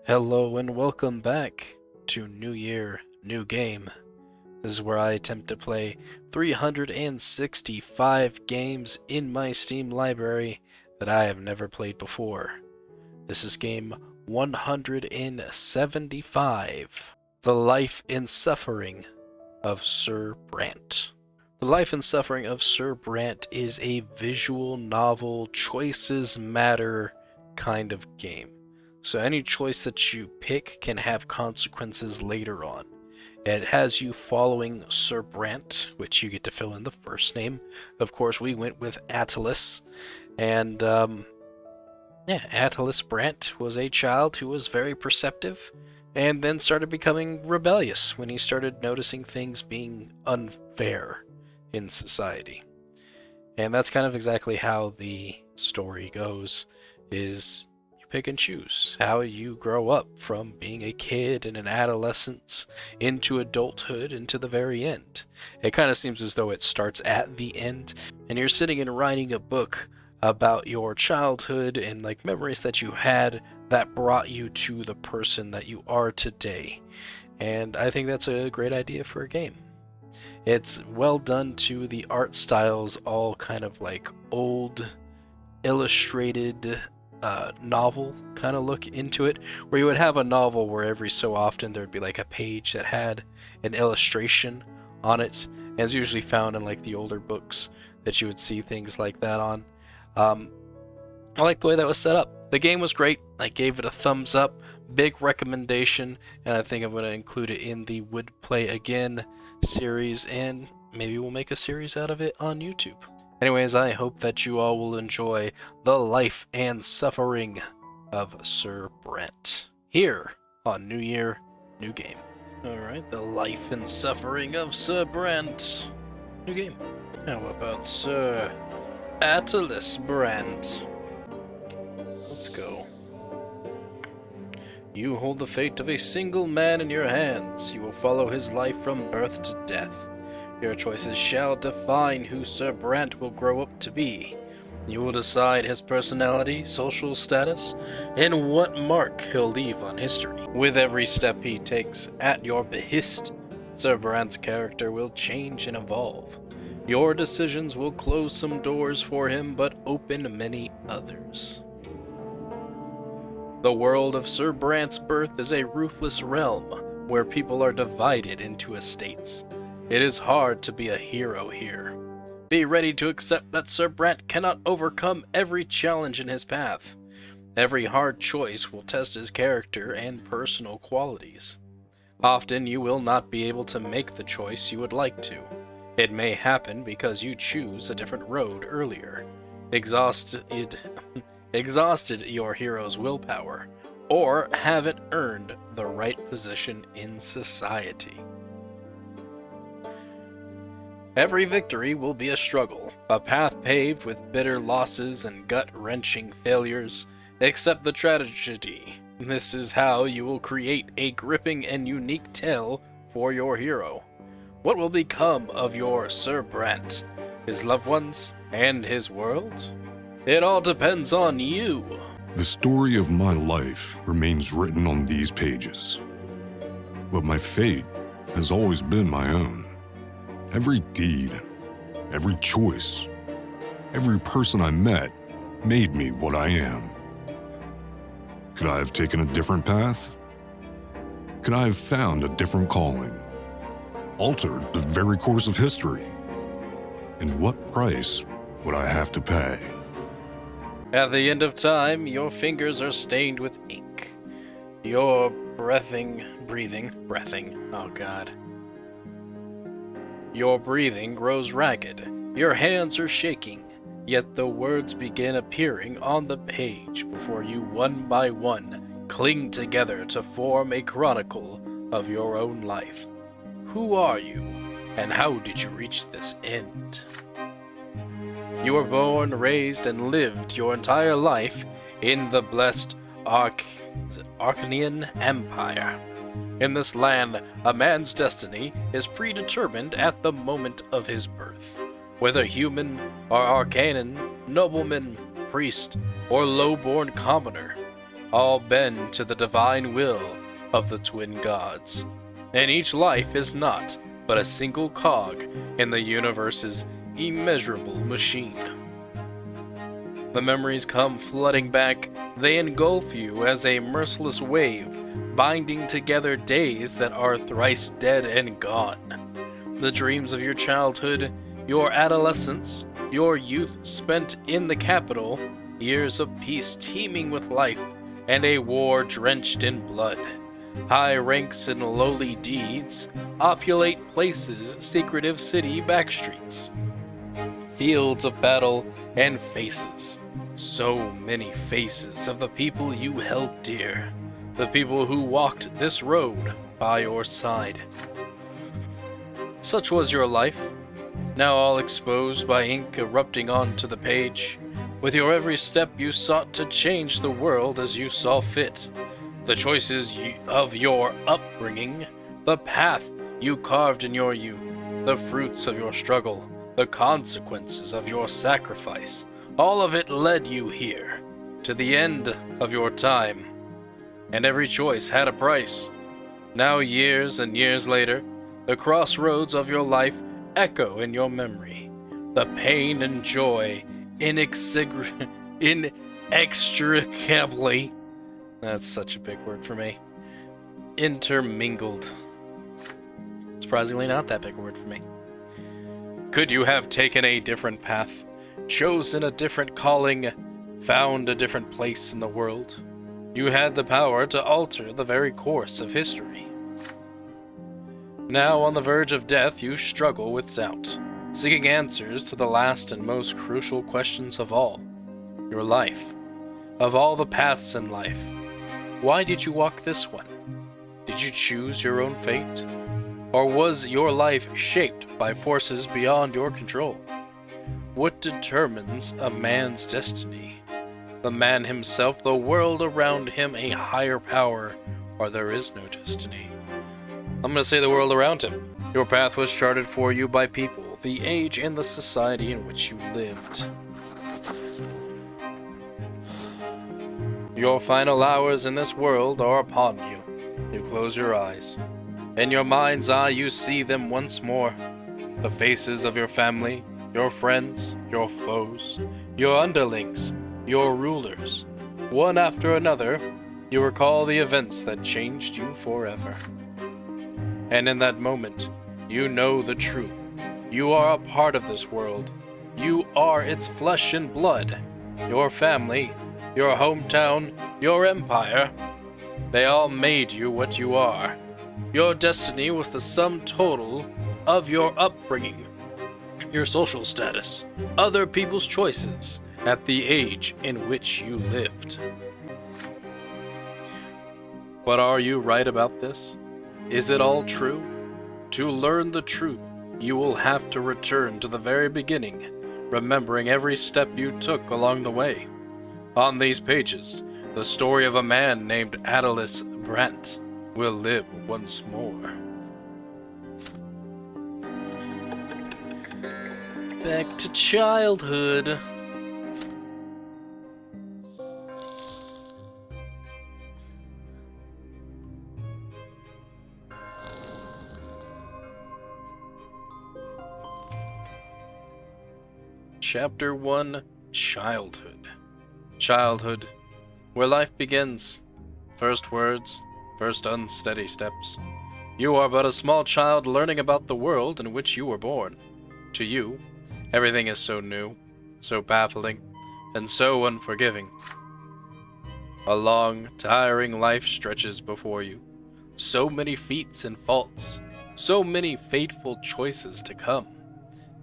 Hello and welcome back to New Year, New Game. This is where I attempt to play 365 games in my Steam library that I have never played before. This is game 175, The Life and Suffering of Sir Brante. The Life and Suffering of Sir Brante is a visual novel, choices matter kind of game. So any choice that you pick can have consequences later on. It has you following Sir Brante, which you get to fill in the first name. Of course, we went with Attalus. And, Attalus Brante was a child who was very perceptive and then started becoming rebellious when he started noticing things being unfair in society. And that's kind of exactly how the story goes, is pick and choose how you grow up from being a kid and an adolescence into adulthood into the very end. It kind of seems as though it starts at the end and you're sitting and writing a book about your childhood and like memories that you had that brought you to the person that you are today. And I think that's a great idea for a game. It's well done too. The art styles all kind of like old illustrated novel kind of look into it, where you would have a novel where every so often there'd be like a page that had an illustration on it, and it's usually found in like the older books that you would see things like that on. I like the way that was set up. The game was great. I gave it a thumbs up, big recommendation, and I think I'm going to include it in the Would Play Again series, and maybe we'll make a series out of it on YouTube. Anyways, I hope that you all will enjoy The Life and Suffering of Sir Brante here on New Year, New Game. Alright, The Life and Suffering of Sir Brante. New game. How about Sir Attalus Brante? Let's go. You hold the fate of a single man in your hands. You will follow his life from birth to death. Your choices shall define who Sir Brante will grow up to be. You will decide his personality, social status, and what mark he'll leave on history. With every step he takes at your behest, Sir Brante's character will change and evolve. Your decisions will close some doors for him, but open many others. The world of Sir Brante's birth is a ruthless realm, where people are divided into estates. It is hard to be a hero here. Be ready to accept that Sir Brante cannot overcome every challenge in his path. Every hard choice will test his character and personal qualities. Often you will not be able to make the choice you would like to. It may happen because you choose a different road earlier, exhausted your hero's willpower, or haven't earned the right position in society. Every victory will be a struggle, a path paved with bitter losses and gut-wrenching failures. Accept the tragedy. This is how you will create a gripping and unique tale for your hero. What will become of your Sir Brante, his loved ones, and his world? It all depends on you. The story of my life remains written on these pages, but my fate has always been my own. Every deed, every choice, every person I met made me what I am. Could I have taken a different path? Could I have found a different calling? Altered the very course of history? And what price would I have to pay? At the end of time, your fingers are stained with ink. Your breathing, oh god. Your breathing grows ragged, your hands are shaking, yet the words begin appearing on the page before you one by one cling together to form a chronicle of your own life. Who are you, and how did you reach this end? You were born, raised, and lived your entire life in the blessed Arcanian Empire. In this land, a man's destiny is predetermined at the moment of his birth. Whether human or Arcanan, nobleman, priest, or low-born commoner, all bend to the divine will of the twin gods. And each life is not but a single cog in the universe's immeasurable machine. The memories come flooding back, they engulf you as a merciless wave, binding together days that are thrice dead and gone. The dreams of your childhood, your adolescence, your youth spent in the capital, years of peace teeming with life, and a war drenched in blood. High ranks and lowly deeds, opulate places, secretive city backstreets. Fields of battle and faces. So many faces of the people you held dear. The people who walked this road by your side. Such was your life, now all exposed by ink erupting onto the page. With your every step you sought to change the world as you saw fit. The choices of your upbringing, the path you carved in your youth, the fruits of your struggle, the consequences of your sacrifice, all of it led you here, to the end of your time. And every choice had a price. Now years and years later, the crossroads of your life echo in your memory. The pain and joy inextricably, that's such a big word for me, intermingled. Surprisingly not that big a word for me. Could you have taken a different path, chosen a different calling, found a different place in the world? You had the power to alter the very course of history. Now, on the verge of death, you struggle with doubt, seeking answers to the last and most crucial questions of all. Your life. Of all the paths in life, why did you walk this one? Did you choose your own fate? Or was your life shaped by forces beyond your control? What determines a man's destiny? The man himself, the world around him, a higher power, or there is no destiny? I'm going to say the world around him. Your path was charted for you by people, the age and the society in which you lived. Your final hours in this world are upon you. You close your eyes. In your mind's eye you see them once more. The faces of your family, your friends, your foes, your underlings, your rulers. One after another, you recall the events that changed you forever. And in that moment, you know the truth. You are a part of this world. You are its flesh and blood. Your family, your hometown, your empire, they all made you what you are. Your destiny was the sum total of your upbringing, your social status, other people's choices at the age in which you lived. But are you right about this? Is it all true? To learn the truth, you will have to return to the very beginning, remembering every step you took along the way. On these pages, the story of a man named Attalus Brante will live once more. Back to childhood. Chapter 1, Childhood. Childhood, where life begins. First words, first unsteady steps. You are but a small child learning about the world in which you were born. To you, everything is so new, so baffling, and so unforgiving. A long, tiring life stretches before you. So many feats and faults, so many fateful choices to come.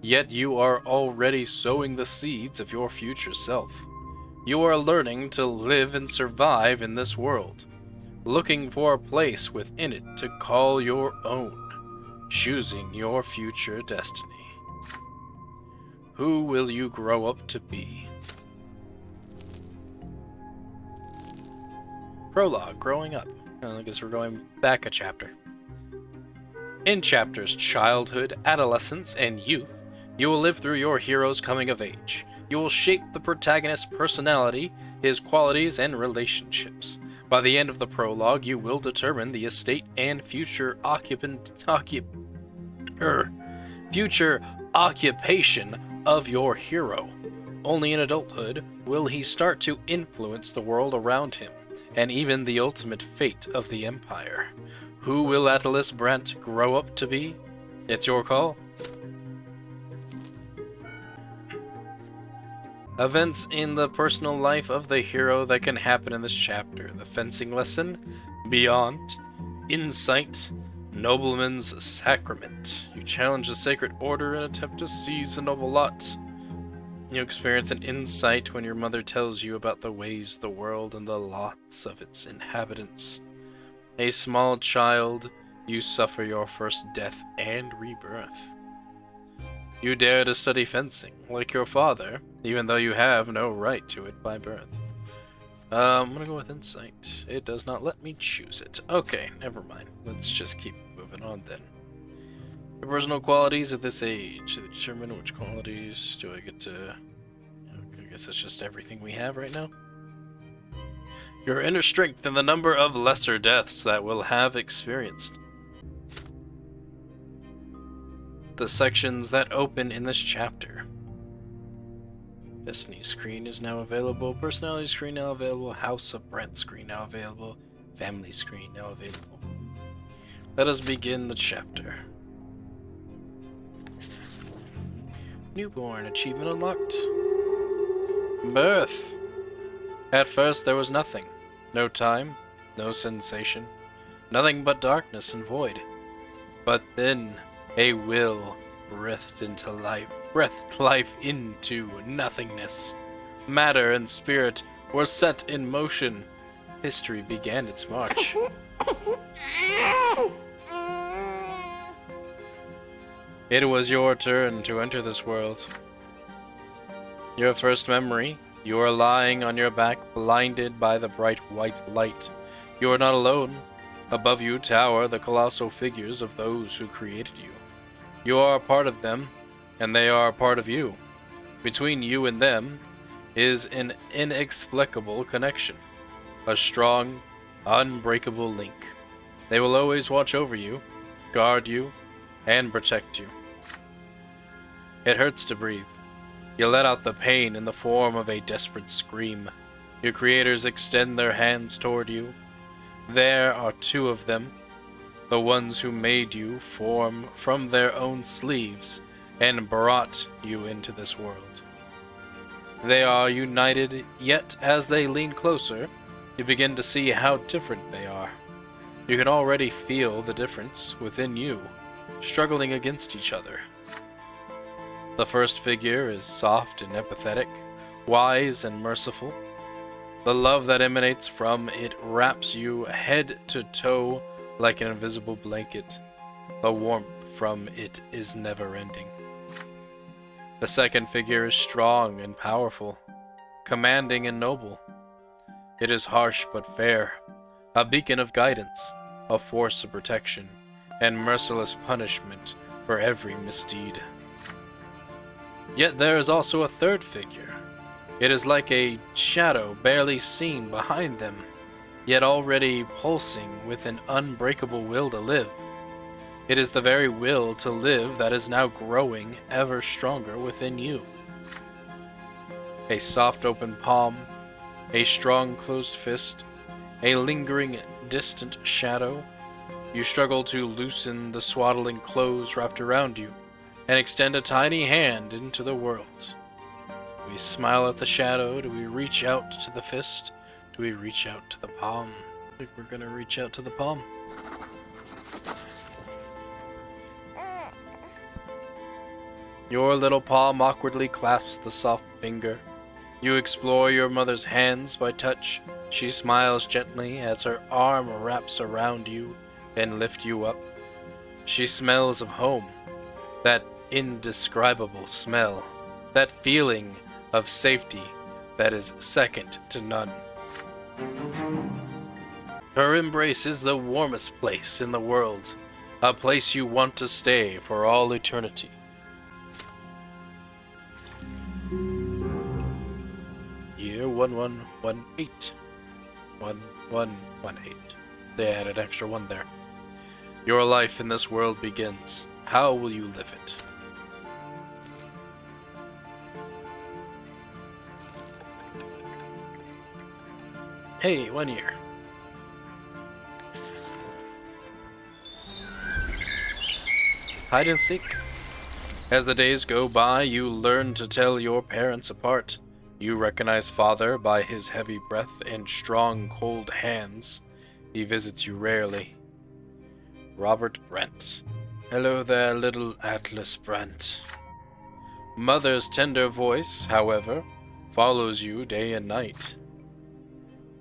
Yet you are already sowing the seeds of your future self. You are learning to live and survive in this world, looking for a place within it to call your own, choosing your future destiny. Who will you grow up to be? Prologue, growing up. I guess we're going back a chapter. In chapters Childhood, Adolescence, and Youth, you will live through your hero's coming of age, You will shape the protagonist's personality, his qualities, and relationships. By the end of the prologue, you will determine the estate and future future occupation of your hero. Only in adulthood will he start to influence the world around him, and even the ultimate fate of the Empire. Who will Atlas Brante grow up to be? It's your call. Events in the personal life of the hero that can happen in this chapter. The fencing lesson, Beyond, Insight, Nobleman's Sacrament. You challenge the Sacred Order and attempt to seize the noble lot. You experience an insight when your mother tells you about the ways of the world and the lots of its inhabitants. A small child, you suffer your first death and rebirth. You dare to study fencing, like your father, even though you have no right to it by birth. I'm gonna go with Insight. It does not let me choose it. Okay, never mind. Let's just keep moving on then. The personal qualities at this age. Determine which qualities do I get to... I guess that's just everything we have right now. Your inner strength and the number of lesser deaths that will have experienced. The sections that open in this chapter. Destiny screen is now available. Personality screen now available. House of Brent screen now available. Family screen now available. Let us begin the chapter. Newborn achievement unlocked. Birth. At first there was nothing. No time, no sensation. Nothing but darkness and void. But then a will breathed life into nothingness. Matter and spirit were set in motion. History began its march. It was your turn to enter this world. Your first memory, you are lying on your back, blinded by the bright white light. You are not alone. Above you tower the colossal figures of those who created you. You are a part of them, and they are a part of you. Between you and them is an inexplicable connection, a strong, unbreakable link. They will always watch over you, guard you, and protect you. It hurts to breathe. You let out the pain in the form of a desperate scream. Your creators extend their hands toward you. There are two of them. The ones who made you form from their own sleeves and brought you into this world. They are united, yet as they lean closer, you begin to see how different they are. You can already feel the difference within you, struggling against each other. The first figure is soft and empathetic, wise and merciful. The love that emanates from it wraps you head to toe like an invisible blanket. The warmth from it is never-ending. The second figure is strong and powerful, commanding and noble. It is harsh but fair, a beacon of guidance, a force of protection, and merciless punishment for every misdeed. Yet there is also a third figure. It is like a shadow barely seen behind them, yet already pulsing with an unbreakable will to live. It is the very will to live that is now growing ever stronger within you. A soft open palm, a strong closed fist, a lingering distant shadow. You struggle to loosen the swaddling clothes wrapped around you and extend a tiny hand into the world. We smile at the shadow. Do we reach out to the fist? Do we reach out to the palm? I think we're gonna reach out to the palm. Your little palm awkwardly clasps the soft finger. You explore your mother's hands by touch. She smiles gently as her arm wraps around you and lifts you up. She smells of home, that indescribable smell, that feeling of safety that is second to none. Her embrace is the warmest place in the world, a place you want to stay for all eternity. 1118. 1118. They added an extra one there. Your life in this world begins. How will you live it? Hey, 1 year. Hide and seek. As the days go by, you learn to tell your parents apart. You recognize father by his heavy breath and strong, cold hands. He visits you rarely. Robert Brent. Hello there, little Atlas Brent. Mother's tender voice, however, follows you day and night.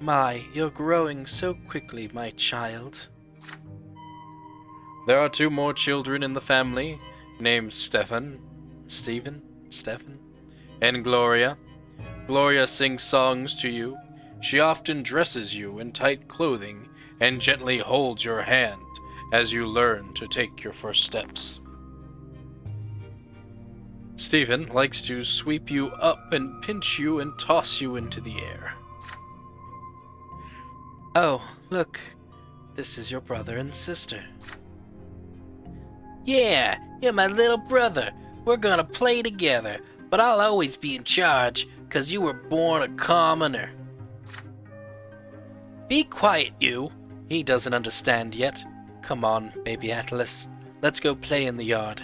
My, you're growing so quickly, my child. There are 2 more children in the family, named Stephen, and Gloria. Gloria sings songs to you. She often dresses you in tight clothing and gently holds your hand as you learn to take your first steps. Stephen likes to sweep you up and pinch you and toss you into the air. Oh, look, this is your brother and sister. Yeah, you're my little brother. We're gonna play together, but I'll always be in charge, 'cause you were born a commoner. Be quiet, you. He doesn't understand yet. Come on, baby Atlas. Let's go play in the yard.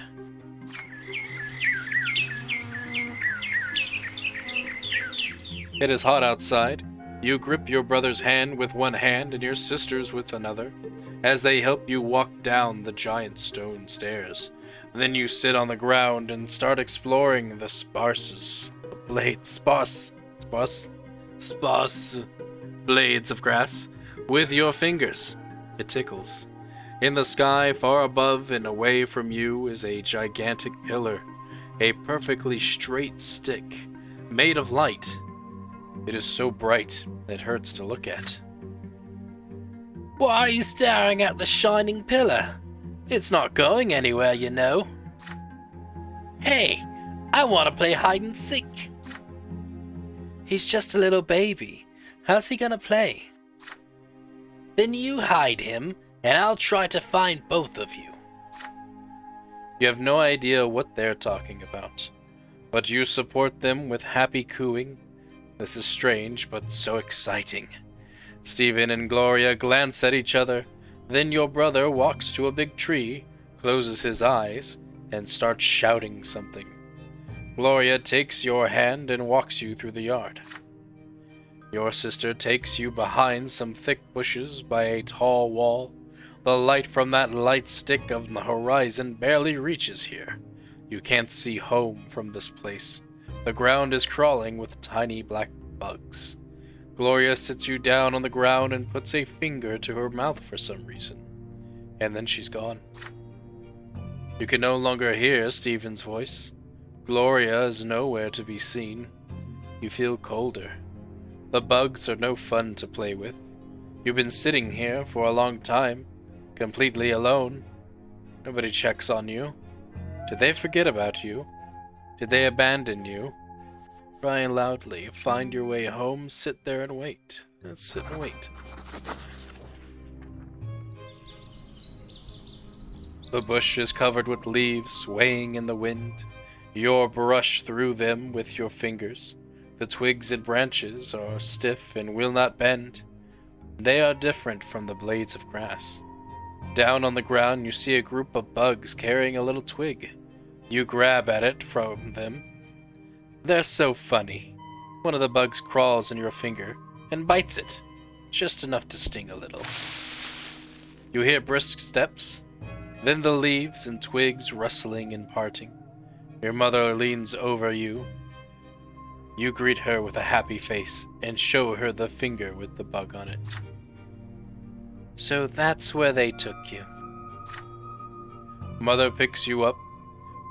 It is hot outside. You grip your brother's hand with one hand and your sister's with another, as they help you walk down the giant stone stairs. Then you sit on the ground and start exploring the sparse blades of grass with your fingers. It tickles. In the sky far above and away from you is a gigantic pillar, a perfectly straight stick, made of light. It is so bright it hurts to look at. Why are you staring at the shining pillar? It's not going anywhere, you know. Hey, I want to play hide and seek. He's just a little baby. How's he gonna play? Then you hide him, and I'll try to find both of you. You have no idea what they're talking about, but you support them with happy cooing. This is strange, but so exciting. Stephen and Gloria glance at each other. Then your brother walks to a big tree, closes his eyes, and starts shouting something. Gloria takes your hand and walks you through the yard. Your sister takes you behind some thick bushes by a tall wall. The light from that light stick of the horizon barely reaches here. You can't see home from this place. The ground is crawling with tiny black bugs. Gloria sits you down on the ground and puts a finger to her mouth for some reason. And then she's gone. You can no longer hear Stephen's voice. Gloria is nowhere to be seen. You feel colder. The bugs are no fun to play with. You've been sitting here for a long time, completely alone. Nobody checks on you. Did they forget about you? Did they abandon you? Crying loudly, find your way home, sit there and wait. Let's sit and wait. The bush is covered with leaves swaying in the wind. You brush through them with your fingers. The twigs and branches are stiff and will not bend. They are different from the blades of grass. Down on the ground you see a group of bugs carrying a little twig. You grab at it from them. They're so funny. One of the bugs crawls in your finger and bites it, just enough to sting a little. You hear brisk steps, then the leaves and twigs rustling and parting. Your mother leans over you. You greet her with a happy face and show her the finger with the bug on it. So that's where they took you. Mother picks you up,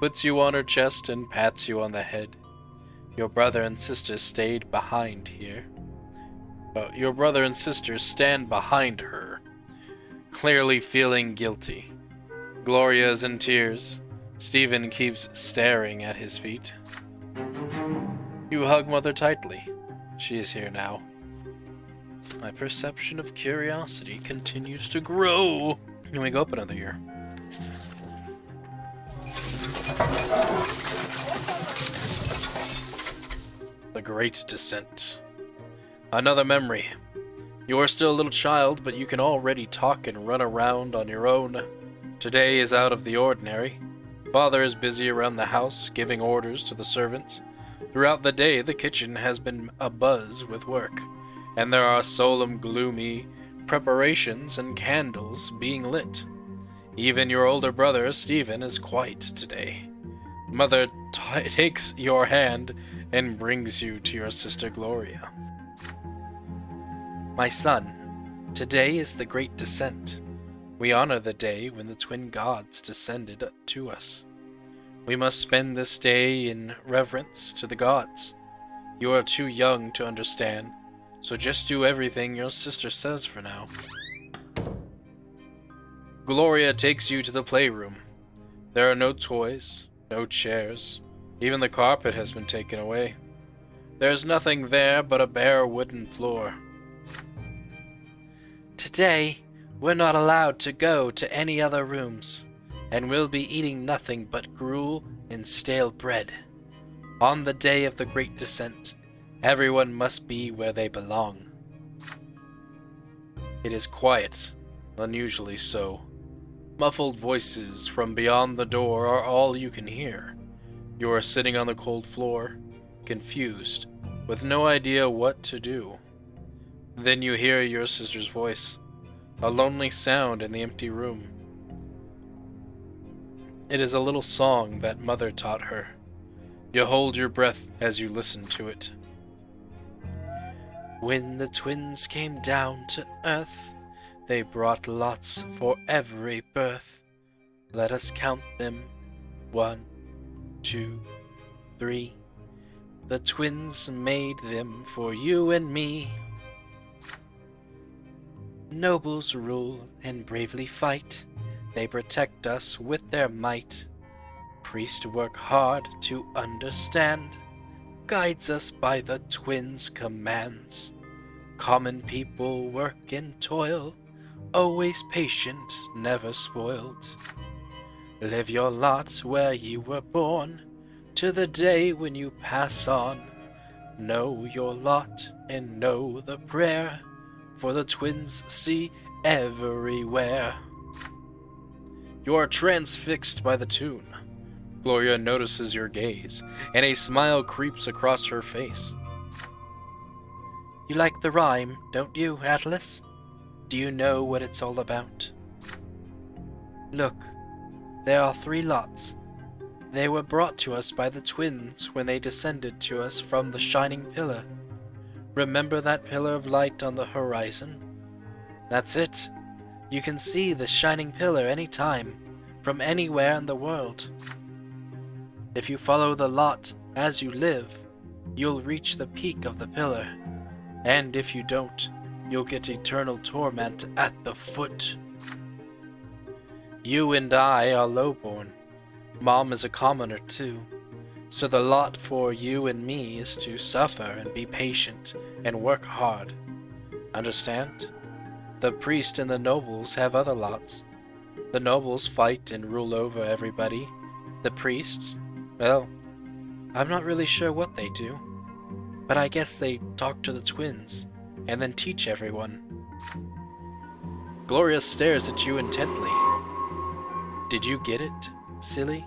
puts you on her chest and pats you on the head. Your brother and sister stayed behind here. Your brother and sister stand behind her, clearly feeling guilty. Gloria is in tears. Stephen keeps staring at his feet. You hug Mother tightly. She is here now. My perception of curiosity continues to grow. And we go up another year. The Great Descent. Another memory. You are still a little child, but you can already talk and run around on your own. Today is out of the ordinary. Father is busy around the house, giving orders to the servants. Throughout the day, the kitchen has been abuzz with work, and there are solemn, gloomy preparations and candles being lit. Even your older brother, Stephen, is quiet today. Mother takes your hand and brings you to your sister Gloria. My son, today is the Great Descent. We honor the day when the twin gods descended to us. We must spend this day in reverence to the gods. You are too young to understand, so just do everything your sister says for now. Gloria takes you to the playroom. There are no toys, no chairs. Even the carpet has been taken away. There's nothing there but a bare wooden floor. Today, we're not allowed to go to any other rooms, and we'll be eating nothing but gruel and stale bread. On the day of the Great Descent, everyone must be where they belong. It is quiet, unusually so. Muffled voices from beyond the door are all you can hear. You are sitting on the cold floor, confused, with no idea what to do. Then you hear your sister's voice, a lonely sound in the empty room. It is a little song that Mother taught her. You hold your breath as you listen to it. When the twins came down to earth, they brought lots for every birth. Let us count them. 1, 2, 3. The twins made them for you and me. Nobles rule and bravely fight. They protect us with their might. Priests work hard to understand. Guides us by the twins' commands. Common people work and toil. Always patient, never spoiled. Live your lot where you were born, to the day when you pass on. Know your lot and know the prayer, for the twins see everywhere. You are transfixed by the tune. Gloria notices your gaze, and a smile creeps across her face. You like the rhyme, don't you, Atlas? Do you know what it's all about? Look, there are 3 lots. They were brought to us by the twins when they descended to us from the shining pillar. Remember that pillar of light on the horizon? That's it. You can see the shining pillar anytime, from anywhere in the world. If you follow the lot as you live, you'll reach the peak of the pillar. And if you don't, you'll get eternal torment at the foot. You and I are lowborn. Mom is a commoner too. So the lot for you and me is to suffer and be patient and work hard. Understand? The priest and the nobles have other lots. The nobles fight and rule over everybody. The priests, well, I'm not really sure what they do, but I guess they talk to the twins and then teach everyone. Gloria stares at you intently. Did you get it, silly?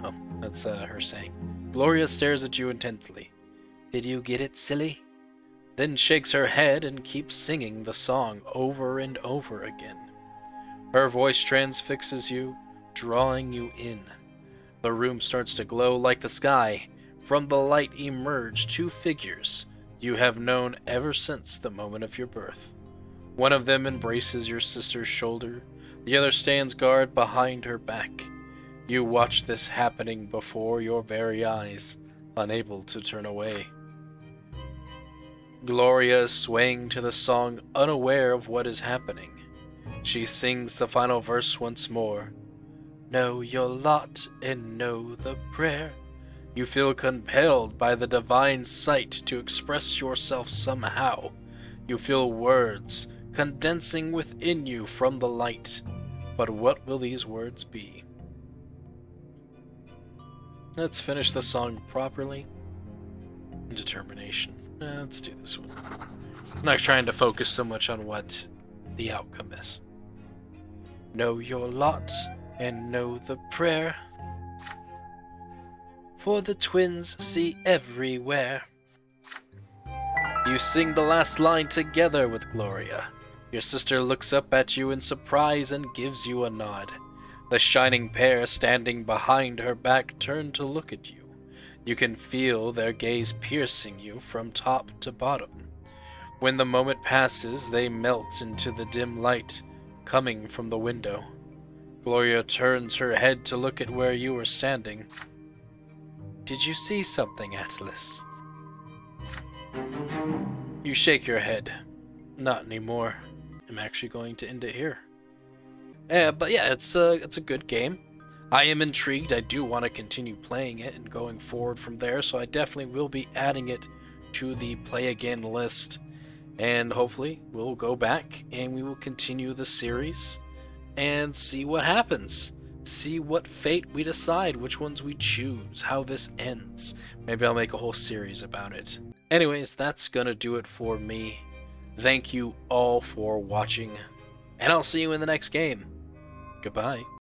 Oh, that's her saying. Gloria stares at you intently. Did you get it, silly? Then shakes her head and keeps singing the song over and over again. Her voice transfixes you, drawing you in. The room starts to glow like the sky. From the light emerge 2 figures you have known ever since the moment of your birth. One of them embraces your sister's shoulder, the other stands guard behind her back. You watch this happening before your very eyes, unable to turn away. Gloria is swaying to the song, unaware of what is happening. She sings the final verse once more. Know your lot and know the prayer. You feel compelled by the divine sight to express yourself somehow. You feel words condensing within you from the light. But what will these words be? Let's finish the song properly. Determination. Let's do this one. I'm not trying to focus so much on what the outcome is. Know your lot and know the prayer, for the twins see everywhere. You sing the last line together with Gloria. Your sister looks up at you in surprise and gives you a nod. The shining pair standing behind her back turn to look at you. You can feel their gaze piercing you from top to bottom. When the moment passes, they melt into the dim light coming from the window. Gloria turns her head to look at where you are standing. Did you see something, Atlas? You shake your head. Not anymore. I'm actually going to end it here. But yeah, it's a good game. I am intrigued. I do want to continue playing it and going forward from there, so I definitely will be adding it to the play again list. And hopefully we'll go back and we will continue the series and see what happens. See what fate we decide, which ones we choose, how this ends. Maybe I'll make a whole series about it. Anyways, that's gonna do it for me. Thank you all for watching, and I'll see you in the next game. Goodbye.